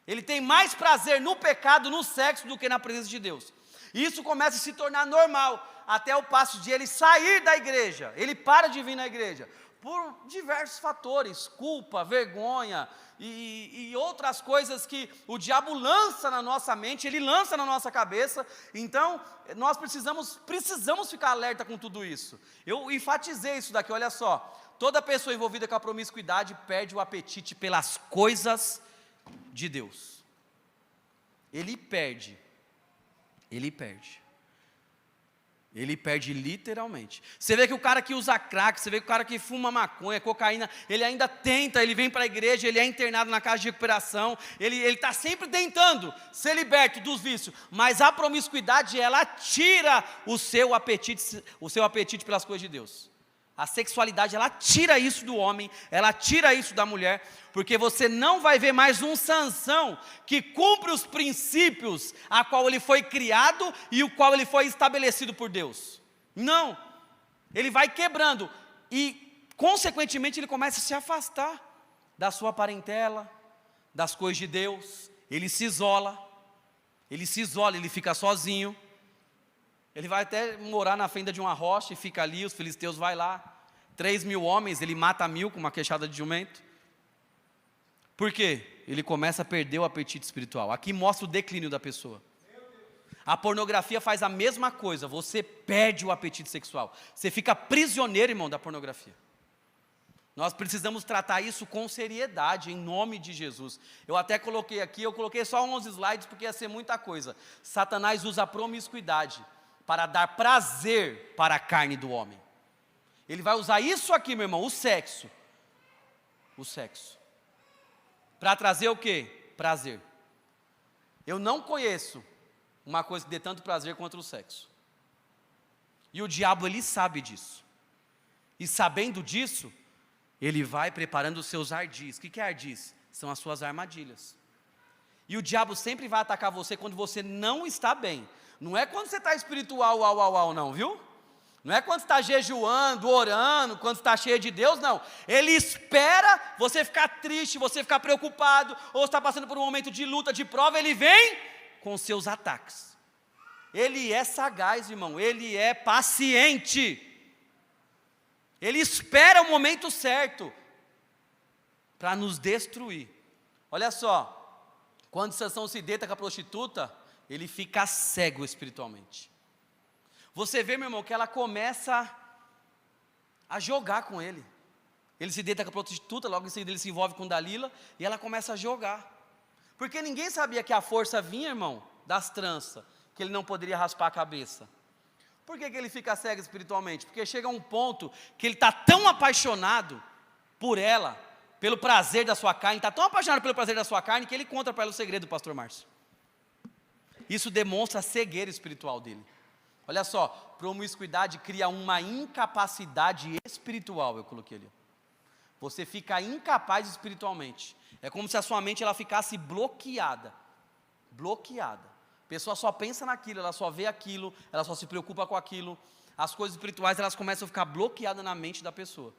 [SPEAKER 1] Ele tem mais prazer no pecado, no sexo, do que na presença de Deus. E isso começa a se tornar normal, até o passo de ele sair da igreja. Ele para de vir na igreja, por diversos fatores, culpa, vergonha e outras coisas que o diabo lança na nossa mente, ele lança na nossa cabeça. Então, nós precisamos ficar alerta com tudo isso. Eu enfatizei isso daqui, olha só. Toda pessoa envolvida com a promiscuidade perde o apetite pelas coisas de Deus. ele perde. Ele perde. Ele perde literalmente. Você vê que o cara que usa crack, você vê que o cara que fuma maconha, cocaína, ele ainda tenta, ele vem para a igreja, ele é internado na casa de recuperação, ele está sempre tentando ser liberto dos vícios, mas a promiscuidade, ela tira o seu apetite pelas coisas de Deus. A sexualidade, ela tira isso do homem, ela tira isso da mulher, porque você não vai ver mais um Sansão que cumpre os princípios a qual ele foi criado e o qual ele foi estabelecido por Deus. Não, ele vai quebrando e, consequentemente, ele começa a se afastar da sua parentela, das coisas de Deus, ele se isola, ele fica sozinho. Ele vai até morar na fenda de uma rocha e fica ali, os filisteus vai lá. 3.000 homens, ele mata 1.000 com uma queixada de jumento. Por quê? Ele começa a perder o apetite espiritual. Aqui mostra o declínio da pessoa. A pornografia faz a mesma coisa, você perde o apetite sexual. Você fica prisioneiro, irmão, da pornografia. Nós precisamos tratar isso com seriedade, em nome de Jesus. Eu até coloquei aqui, eu coloquei só 11 slides porque ia ser muita coisa. Satanás usa a promiscuidade para dar prazer para a carne do homem. Ele vai usar isso aqui, meu irmão, o sexo. O sexo. Para trazer o quê? Prazer. Eu não conheço uma coisa que dê tanto prazer quanto o sexo. E o diabo, ele sabe disso. E sabendo disso, ele vai preparando os seus ardis. O que é ardis? São as suas armadilhas. E o diabo sempre vai atacar você quando você não está bem. Não é quando você está espiritual, não, viu? Não é quando você está jejuando, orando, quando você está cheio de Deus, não. Ele espera você ficar triste, você ficar preocupado, ou está passando por um momento de luta, de prova, ele vem com os seus ataques. Ele é sagaz, irmão, ele é paciente. Ele espera o momento certo para nos destruir. Olha só, quando Sansão se deita com a prostituta, ele fica cego espiritualmente. Você vê, meu irmão, que ela começa a jogar com ele. Ele se deita com a prostituta, logo em seguida ele se envolve com Dalila, e ela começa a jogar. Porque ninguém sabia que a força vinha, irmão, das tranças, que ele não poderia raspar a cabeça. Por que ele fica cego espiritualmente? Porque chega um ponto que ele está tão apaixonado por ela, pelo prazer da sua carne, está tão apaixonado pelo prazer da sua carne, que ele conta para ela o segredo do pastor Márcio. Isso demonstra a cegueira espiritual dele. Olha só, promiscuidade cria uma incapacidade espiritual, eu coloquei ali. Você fica incapaz espiritualmente. É como se a sua mente ela ficasse bloqueada. Bloqueada. A pessoa só pensa naquilo, ela só vê aquilo, ela só se preocupa com aquilo. As coisas espirituais elas começam a ficar bloqueadas na mente da pessoa.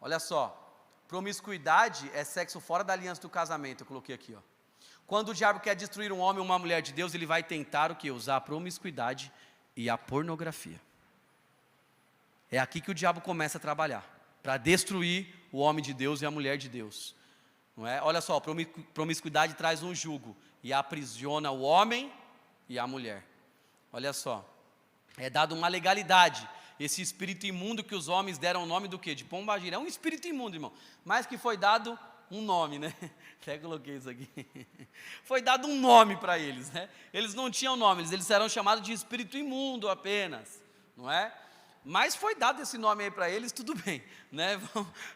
[SPEAKER 1] Olha só, promiscuidade é sexo fora da aliança do casamento, eu coloquei aqui, ó. Quando o diabo quer destruir um homem ou uma mulher de Deus, ele vai tentar o quê? Usar a promiscuidade e a pornografia. É aqui que o diabo começa a trabalhar, para destruir o homem de Deus e a mulher de Deus. Não é? Olha só, promiscuidade traz um jugo e aprisiona o homem e a mulher. Olha só, é dado uma legalidade. Esse espírito imundo que os homens deram o nome do quê? De pombagira. É um espírito imundo, irmão, mas que foi dado um nome, né? Até coloquei isso aqui. Foi dado um nome para eles, né? Eles não tinham nome, eles eram chamados de espírito imundo apenas, não é? Mas foi dado esse nome aí para eles, tudo bem, né?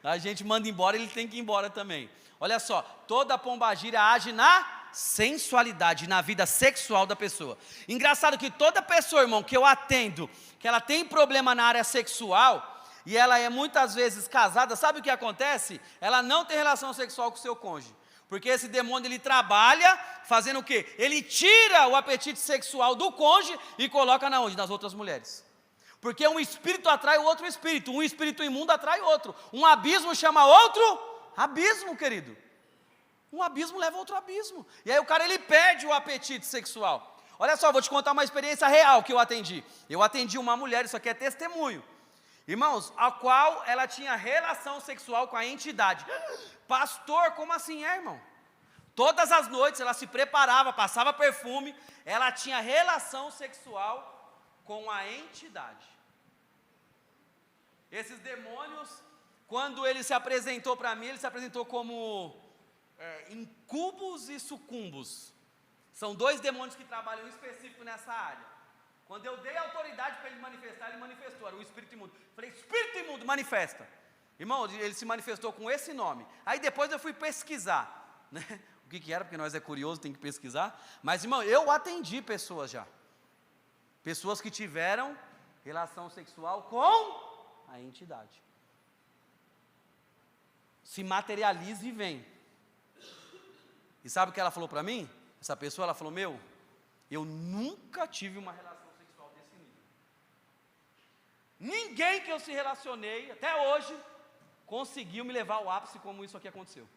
[SPEAKER 1] A gente manda embora, ele tem que ir embora também. Olha só, toda pombagira age na sensualidade, na vida sexual da pessoa. Engraçado que toda pessoa, irmão, que eu atendo, que ela tem problema na área sexual, e ela é muitas vezes casada, sabe o que acontece? Ela não tem relação sexual com o seu cônjuge, porque esse demônio ele trabalha fazendo o quê? Ele tira o apetite sexual do cônjuge e coloca na onde? Nas outras mulheres. Porque um espírito atrai o outro espírito, um espírito imundo atrai outro, um abismo chama outro abismo, querido. Um abismo leva a outro abismo, e aí o cara ele perde o apetite sexual. Olha só, vou te contar uma experiência real que eu atendi. Eu atendi uma mulher, isso aqui é testemunho. Irmãos, a qual ela tinha relação sexual com a entidade. Pastor, como assim é, irmão? Todas as noites ela se preparava, passava perfume, ela tinha relação sexual com a entidade. Esses demônios, quando ele se apresentou para mim, ele se apresentou como incubos e sucumbos. São 2 demônios que trabalham em específico nessa área. Quando eu dei autoridade para ele manifestar, ele manifestou, era o espírito imundo. Falei, espírito imundo, manifesta. Irmão, ele se manifestou com esse nome. Aí depois eu fui pesquisar, né? O que era, porque nós é curioso, tem que pesquisar. Mas, irmão, eu atendi pessoas já. Pessoas que tiveram relação sexual com a entidade. Se materializa e vem. E sabe o que ela falou para mim? Essa pessoa, ela falou, eu nunca tive uma relação sexual desse nível. Ninguém que eu se relacionei, até hoje, conseguiu me levar ao ápice como isso aqui aconteceu.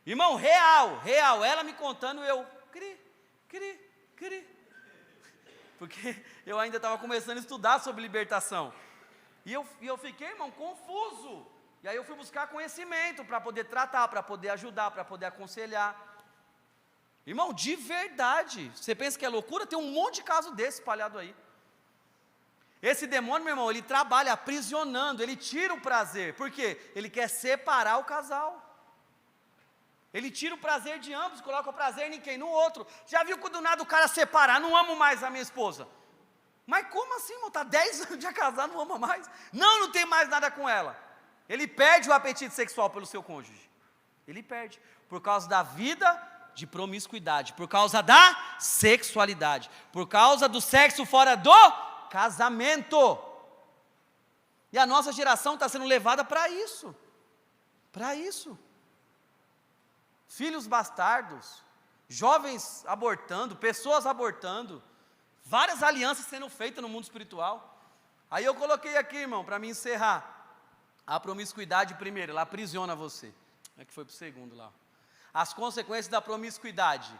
[SPEAKER 1] Irmão, real, ela me contando, eu, porque eu ainda estava começando a estudar sobre libertação, e eu fiquei, irmão, confuso, e aí eu fui buscar conhecimento, para poder tratar, para poder ajudar, para poder aconselhar, irmão, de verdade, você pensa que é loucura? Tem um monte de caso desse espalhado aí. Esse demônio, meu irmão, ele trabalha aprisionando, ele tira o prazer, por quê? Ele quer separar o casal. Ele tira o prazer de ambos, coloca o prazer em quem? No outro. Já viu que do nada o cara separar, não amo mais a minha esposa. Mas como assim, irmão? Está 10 anos de casar, não ama mais? Não tem mais nada com ela. Ele perde o apetite sexual pelo seu cônjuge. Ele perde, por causa da vida de promiscuidade, por causa da sexualidade, por causa do sexo fora do casamento. E a nossa geração está sendo levada para isso. Filhos bastardos, jovens abortando, pessoas abortando, várias alianças sendo feitas no mundo espiritual. Aí eu coloquei aqui, irmão, para me encerrar, a promiscuidade primeiro, ela aprisiona você. Como é que foi para o segundo lá? As consequências da promiscuidade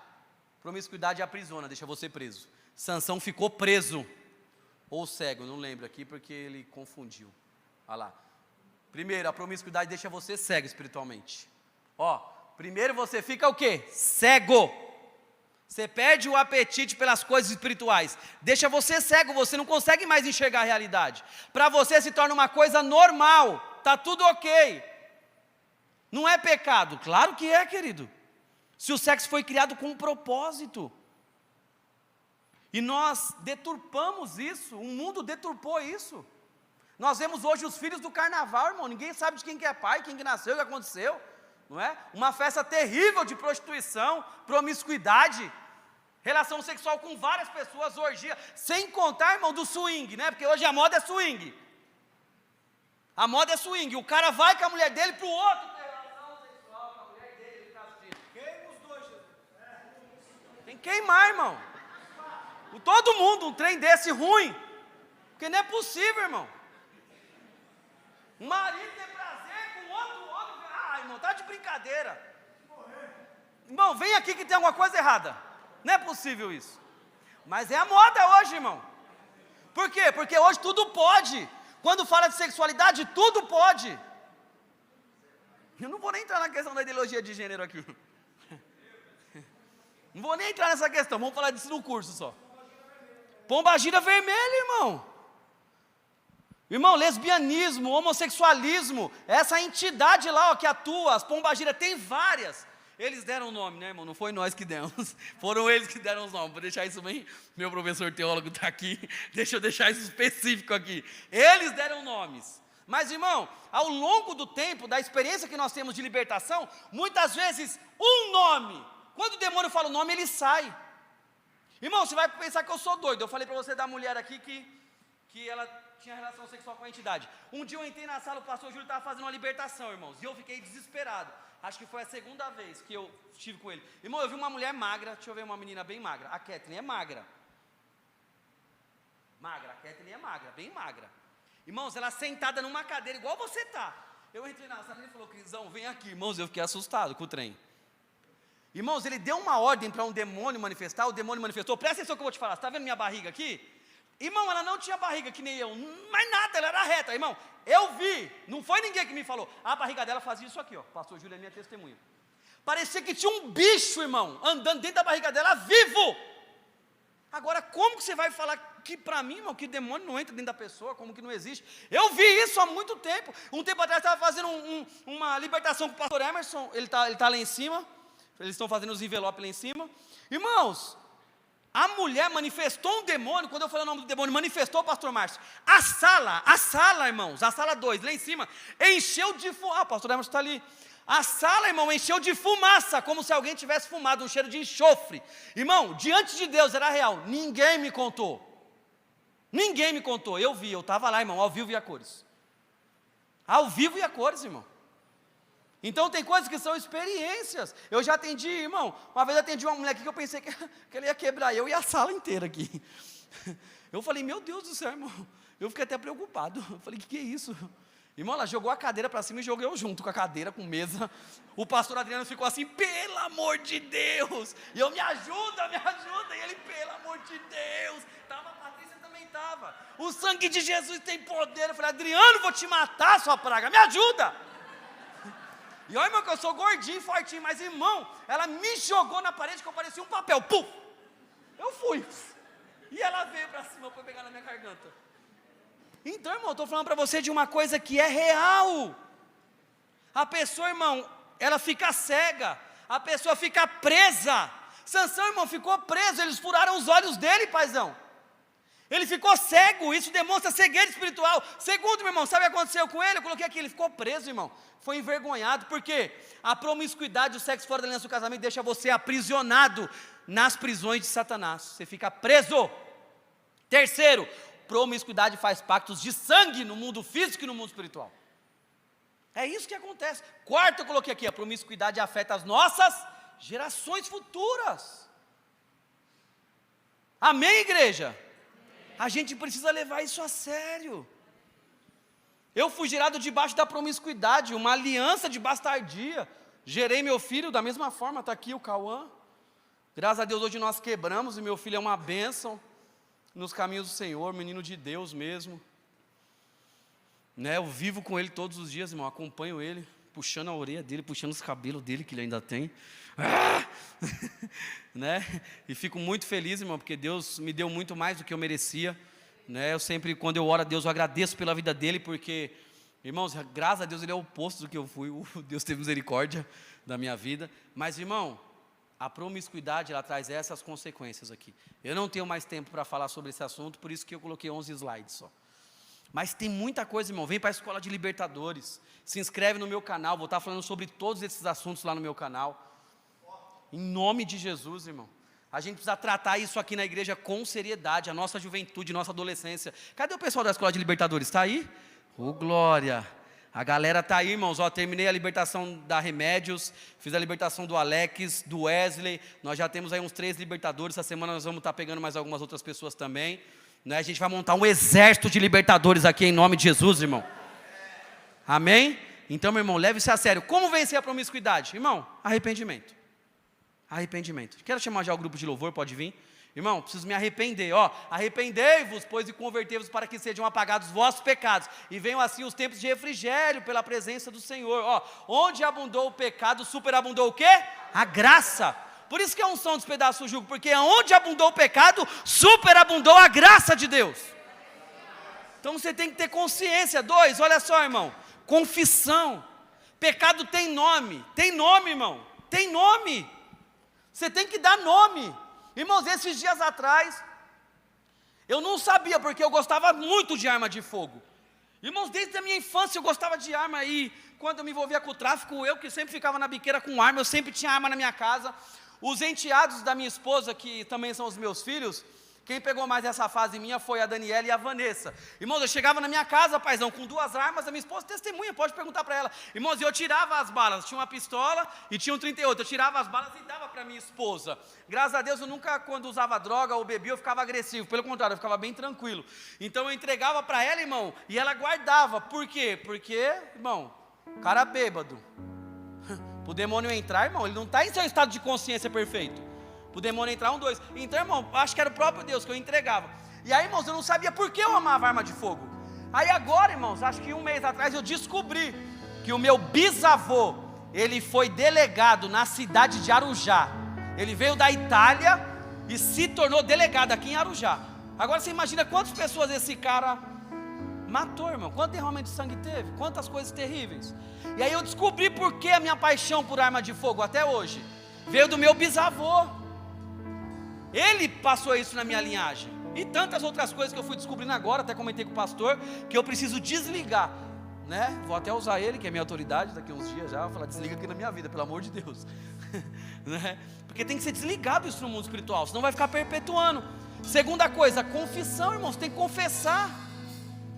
[SPEAKER 1] aprisiona, deixa você preso. Sansão ficou preso, ou cego, não lembro aqui porque ele confundiu. Olha lá. Primeiro, a promiscuidade deixa você cego espiritualmente. Primeiro você fica o quê? Cego. Você perde o apetite pelas coisas espirituais. Deixa você cego, você não consegue mais enxergar a realidade. Para você se torna uma coisa normal. Está tudo ok. Não é pecado? Claro que é, querido. Se o sexo foi criado com um propósito. E nós deturpamos isso. O mundo deturpou isso. Nós vemos hoje os filhos do carnaval, irmão. Ninguém sabe de quem que é pai, quem que nasceu, o que aconteceu. Não é? Uma festa terrível de prostituição, promiscuidade, relação sexual com várias pessoas, orgia, sem contar, irmão, do swing, né? Porque hoje a moda é swing. A moda é swing, o cara vai com a mulher dele para o outro ter relação sexual com a mulher dele, queima os dois. Tem que queimar, irmão. Todo mundo, um trem desse ruim, porque não é possível, irmão. Um marido tem prazer com outro, irmão, tá de brincadeira. Irmão, vem aqui que tem alguma coisa errada. Não é possível isso. Mas é a moda hoje, irmão. Por quê? Porque hoje tudo pode. Quando fala de sexualidade, tudo pode. Eu não vou nem entrar na questão da ideologia de gênero aqui. Não vou nem entrar nessa questão, vamos falar disso no curso só. Pombagira vermelha, irmão. Irmão, lesbianismo, homossexualismo, essa entidade lá que atua, as pombagiras, tem várias. Eles deram o nome, né, irmão? Não foi nós que demos, foram eles que deram os nomes. Vou deixar isso bem, meu professor teólogo está aqui, deixa eu deixar isso específico aqui. Eles deram nomes. Mas, irmão, ao longo do tempo, da experiência que nós temos de libertação, muitas vezes um nome, quando o demônio fala o nome, ele sai. Irmão, você vai pensar que eu sou doido. Eu falei para você da mulher aqui que ela tinha relação sexual com a entidade. Um dia eu entrei na sala, o pastor Júlio estava fazendo uma libertação, irmãos, e eu fiquei desesperado. Acho que foi a segunda vez que eu estive com ele. Irmão, eu vi uma mulher magra, deixa eu ver uma menina bem magra. A Kathleen é magra. A Kathleen é magra, bem magra. Irmãos, ela sentada numa cadeira, igual você está. Eu entrei na sala e ele falou, Crisão, vem aqui. Irmãos, eu fiquei assustado com o trem. Irmãos, ele deu uma ordem para um demônio manifestar, o demônio manifestou. Presta atenção que eu vou te falar, você está vendo minha barriga aqui? Irmão, ela não tinha barriga que nem eu, mas nada, ela era reta, irmão. Eu vi, não foi ninguém que me falou. A barriga dela fazia isso aqui, ó. Pastor Júlio é minha testemunha. Parecia que tinha um bicho, irmão, andando dentro da barriga dela, vivo. Agora, como que você vai falar que para mim, irmão, que demônio não entra dentro da pessoa, como que não existe? Eu vi isso há muito tempo. Um tempo atrás, estava fazendo uma libertação com o pastor Emerson, ele tá lá em cima. Eles estão fazendo os envelopes lá em cima. Irmãos, A mulher manifestou um demônio, quando eu falei o nome do demônio, manifestou, pastor Márcio. A sala, irmãos, a sala 2, lá em cima, encheu de fumaça. O pastor Márcio está ali. A sala, irmão, encheu de fumaça, como se alguém tivesse fumado, um cheiro de enxofre. Irmão, diante de Deus, era real, ninguém me contou. Ninguém me contou, eu vi, eu estava lá, irmão, ao vivo e a cores. Ao vivo e a cores, irmão. Então tem coisas que são experiências. Eu já atendi, irmão, uma vez eu atendi uma mulher aqui que eu pensei que ele ia quebrar eu e a sala inteira aqui. Eu falei, meu Deus do céu, irmão. Eu fiquei até preocupado. Eu falei, que é isso? Irmão, ela jogou a cadeira para cima e joguei eu junto com a cadeira, com mesa. O pastor Adriano ficou assim, pelo amor de Deus. E eu, me ajuda. E ele, pelo amor de Deus. A Patrícia também estava. O sangue de Jesus tem poder. Eu falei, Adriano, vou te matar, sua praga, me ajuda. E olha, irmão, que eu sou gordinho, fortinho, mas irmão, ela me jogou na parede que eu parecia um papel, puf! Eu fui, e ela veio para cima para pegar na minha garganta. Então, irmão, eu estou falando para você de uma coisa que é real. A pessoa, irmão, ela fica cega, a pessoa fica presa. Sansão, irmão, ficou preso, eles furaram os olhos dele, paizão. Ele ficou cego, isso demonstra cegueira espiritual. Segundo, meu irmão, sabe o que aconteceu com ele? Eu coloquei aqui, ele ficou preso, irmão. Foi envergonhado, porque a promiscuidade, o sexo fora da aliança do casamento deixa você aprisionado nas prisões de Satanás. Você fica preso. Terceiro, promiscuidade faz pactos de sangue no mundo físico e no mundo espiritual. É isso que acontece. Quarto, eu coloquei aqui, a promiscuidade afeta as nossas gerações futuras. Amém, igreja? A gente precisa levar isso a sério. Eu fui gerado debaixo da promiscuidade, uma aliança de bastardia. Gerei meu filho da mesma forma, está aqui o Cauã. Graças a Deus hoje nós quebramos e meu filho é uma bênção nos caminhos do Senhor, menino de Deus mesmo. Né, eu vivo com ele todos os dias, irmão, acompanho ele, puxando a orelha dele, puxando os cabelos dele, que ele ainda tem. Né? E fico muito feliz, irmão, porque Deus me deu muito mais do que eu merecia. Né? Eu sempre, quando eu oro a Deus, eu agradeço pela vida dele, porque, irmãos, graças a Deus ele é o oposto do que eu fui. Deus teve misericórdia da minha vida. Mas, irmão, a promiscuidade, ela traz essas consequências aqui. Eu não tenho mais tempo para falar sobre esse assunto, por isso que eu coloquei 11 slides só. Mas tem muita coisa, irmão. Vem para a Escola de Libertadores, se inscreve no meu canal, vou estar falando sobre todos esses assuntos lá no meu canal. Em nome de Jesus, irmão. A gente precisa tratar isso aqui na igreja com seriedade, a nossa juventude, nossa adolescência. Cadê o pessoal da Escola de Libertadores? Está aí? Ô, glória! A galera está aí, irmãos. Ó, terminei a libertação da Remédios, fiz a libertação do Alex, do Wesley. Nós já temos aí uns 3 libertadores. Essa semana nós vamos estar pegando mais algumas outras pessoas também. Né? A gente vai montar um exército de libertadores aqui em nome de Jesus, irmão. Amém? Então, meu irmão, leve-se a sério. Como vencer a promiscuidade? Irmão, arrependimento. Arrependimento. Quero chamar já o grupo de louvor, pode vir. Irmão, preciso me arrepender, ó. Arrependei-vos, pois, e convertei-vos para que sejam apagados os vossos pecados. E venham assim os tempos de refrigério pela presença do Senhor. Ó, onde abundou o pecado, superabundou o quê? A graça. Por isso que a unção despedaça o jugo, porque onde abundou o pecado, superabundou a graça de Deus. Então você tem que ter consciência. 2, olha só, irmão. Confissão. Pecado tem nome, irmão. Tem nome. Você tem que dar nome. Irmãos, esses dias atrás, eu não sabia, porque eu gostava muito de arma de fogo. Irmãos, desde a minha infância eu gostava de arma. E quando eu me envolvia com o tráfico, eu que sempre ficava na biqueira com arma, eu sempre tinha arma na minha casa. Os enteados da minha esposa, que também são os meus filhos, quem pegou mais essa fase minha foi a Daniela e a Vanessa. Irmãos, eu chegava na minha casa, paizão, com 2 armas, a minha esposa testemunha, pode perguntar para ela. Irmãos, eu tirava as balas, tinha uma pistola e tinha um 38, eu tirava as balas e dava para minha esposa. Graças a Deus, eu nunca, quando usava droga ou bebia, eu ficava agressivo, pelo contrário, eu ficava bem tranquilo. Então eu entregava para ela, irmão, e ela guardava. Por quê? Porque, irmão, cara bêbado, o demônio entrar, irmão, ele não está em seu estado de consciência perfeito. O demônio entrar, 1, 2. Então, irmão, acho que era o próprio Deus que eu entregava. E aí, irmãos, eu não sabia por que eu amava arma de fogo. Aí agora, irmãos, acho que 1 mês atrás eu descobri que o meu bisavô, ele foi delegado na cidade de Arujá. Ele veio da Itália e se tornou delegado aqui em Arujá. Agora você imagina quantas pessoas esse cara matou, irmão. Quanto derramamento de sangue teve, quantas coisas terríveis. E aí eu descobri por que a minha paixão por arma de fogo até hoje veio do meu bisavô. Ele passou isso na minha linhagem. E tantas outras coisas que eu fui descobrindo agora, até comentei com o pastor, que eu preciso desligar, né? Vou até usar ele, que é minha autoridade, daqui a uns dias já, vou falar, desliga aqui na minha vida, pelo amor de Deus. Né? Porque tem que ser desligado isso no mundo espiritual, senão vai ficar perpetuando. Segunda coisa, confissão, irmãos, tem que confessar.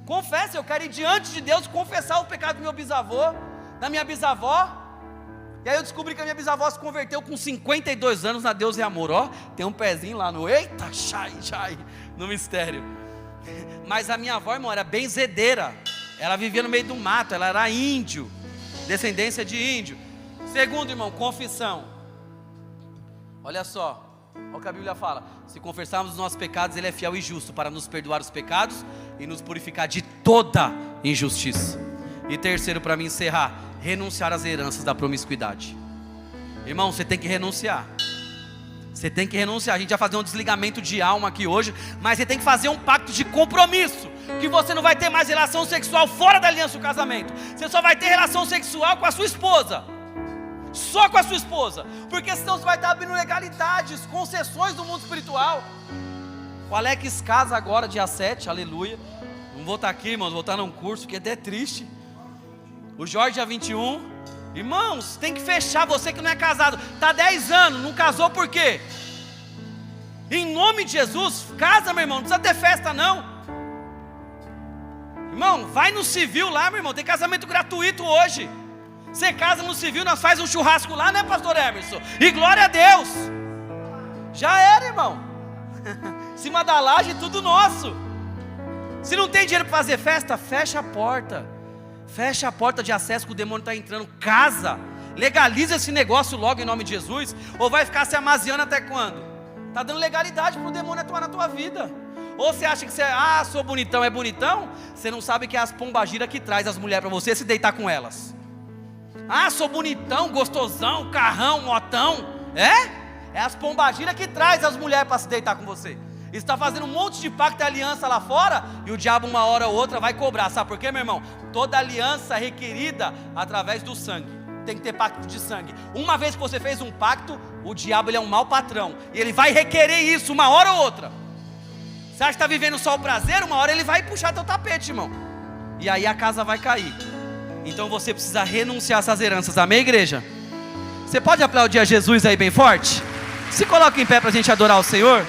[SPEAKER 1] Confessa, eu quero ir diante de Deus, confessar o pecado do meu bisavô, da minha bisavó. E aí eu descobri que a minha bisavó se converteu com 52 anos na Deus e Amor, ó, tem um pezinho lá no, eita, chai, no mistério. Mas a minha avó, irmão, era benzedeira, ela vivia no meio do mato, ela era índio, descendência de índio. Segundo, irmão, confissão. Olha só, olha o que a Bíblia fala: se confessarmos os nossos pecados, Ele é fiel e justo para nos perdoar os pecados e nos purificar de toda injustiça. E terceiro, para me encerrar, renunciar às heranças da promiscuidade. Irmão, você tem que renunciar. Você tem que renunciar. A gente vai fazer um desligamento de alma aqui hoje, mas você tem que fazer um pacto de compromisso, que você não vai ter mais relação sexual fora da aliança do casamento. Você só vai ter relação sexual com a sua esposa, só com a sua esposa, porque senão você vai estar abrindo legalidades, concessões do mundo espiritual. O Alex casa agora dia 7, aleluia. Não vou estar aqui, irmãos, vou estar num curso, porque é até triste. O Jorge dia 21, irmãos, tem que fechar. Você que não é casado, está 10 anos, não casou por quê? Em nome de Jesus, casa, meu irmão, não precisa ter festa não. Irmão, vai no civil lá, meu irmão, tem casamento gratuito hoje. Você casa no civil, nós faz um churrasco lá, né, pastor Emerson? E glória a Deus. Já era, irmão. Em cima da laje, tudo nosso. Se não tem dinheiro para fazer festa, fecha a porta. Fecha a porta de acesso que o demônio está entrando. Casa, legaliza esse negócio logo em nome de Jesus. Ou vai ficar se amaziando até quando? Está dando legalidade para o demônio atuar na tua vida. Ou você acha que você, sou bonitão, é bonitão? Você não sabe que é as pombagiras que traz as mulheres para você se deitar com elas. Sou bonitão, gostosão, carrão, motão. É as pombagiras que traz as mulheres para se deitar com você. E está fazendo um monte de pacto e aliança lá fora, e o diabo uma hora ou outra vai cobrar. Sabe por quê, meu irmão? Toda aliança é requerida através do sangue. Tem que ter pacto de sangue. Uma vez que você fez um pacto, o diabo ele é um mau patrão, e ele vai requerer isso uma hora ou outra. Você acha que está vivendo só o prazer? Uma hora ele vai puxar teu tapete, irmão, e aí a casa vai cair. Então você precisa renunciar a essas heranças, amém, igreja? Você pode aplaudir a Jesus aí bem forte? Se coloca em pé para a gente adorar o Senhor.